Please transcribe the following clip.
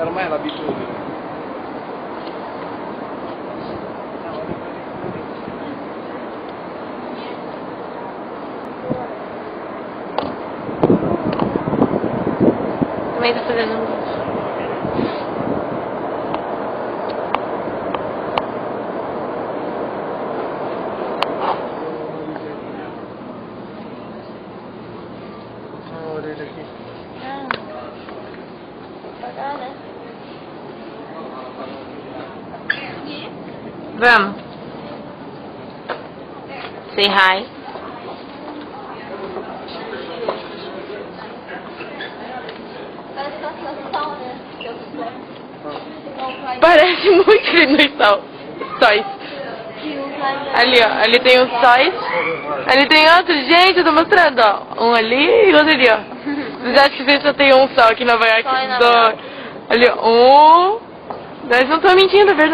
ormai è l'abitudine. Também tá fazendo um vídeo. Olha a orelha aqui. Pagar, né? Vamos. Say hi. Parece muito que nos sóis. Ali, ó. Ali tem os sóis. Ali tem outro. Gente, eu tô mostrando, ó. Um ali e outro ali, ó. Vocês acham que vocês só tem um só aqui em Nova York? Só em Nova Dois. York. Ali, ó. Um. Nós não estamos mentindo, é verdade.